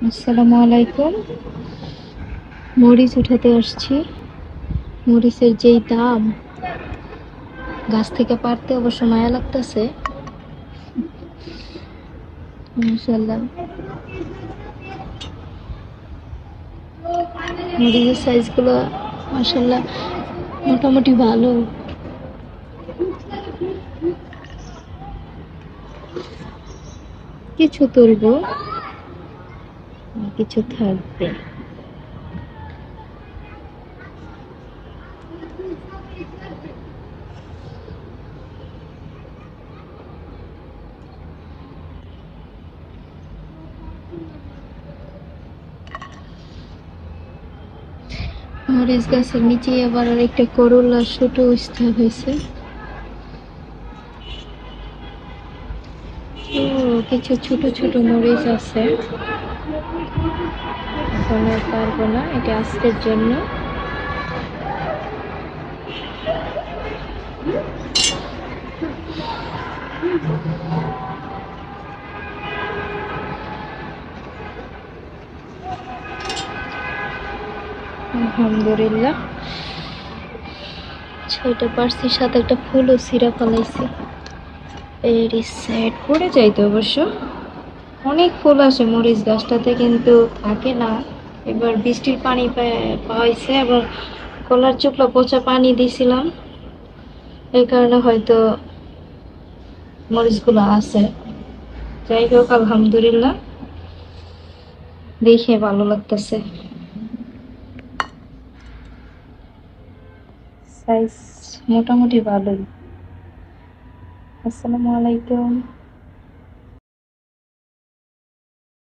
আসসালামু আলাইকুম। মরিচ উঠাতে আসছি। মরিচের যেই দাম, গাছ থেকে পারতে অবশ্য মায়া লাগতেছে। মাশাআল্লাহ, মরিচের সাইজগুলো মাশাআল্লাহ মোটামুটি ভালো। কিছু তুলবো, কিছু থাকবে। মরিচ গাছের নিচে আবার একটা করলা ছোট স্থান হয়েছে। কিছু ছোট ছোট মরিচ আছে, এখন আর পারবো না, এটা আজকের জন্য। আলহামদুলিল্লাহ, 6টা পারছি, সাথে একটা ফুলও ছিঁড়া ফেলাইছি। ভেরি স্যাড, পড়ে যাইতো অবশ্য। অনেক ফুল আসে মরিচ গাছটাতে, কিন্তু থাকে না। এবার বৃষ্টির পানি পাইছে এবং কলার চুপলা পচা পানি দিছিলাম, এই কারণে হয়তো মরিচগুলো আছে। যাই হোক, আলহামদুলিল্লাহ, দেখে ভালো লাগতেছে। সাইজ মোটামুটি ভালোই। আসসালামু আলাইকুম।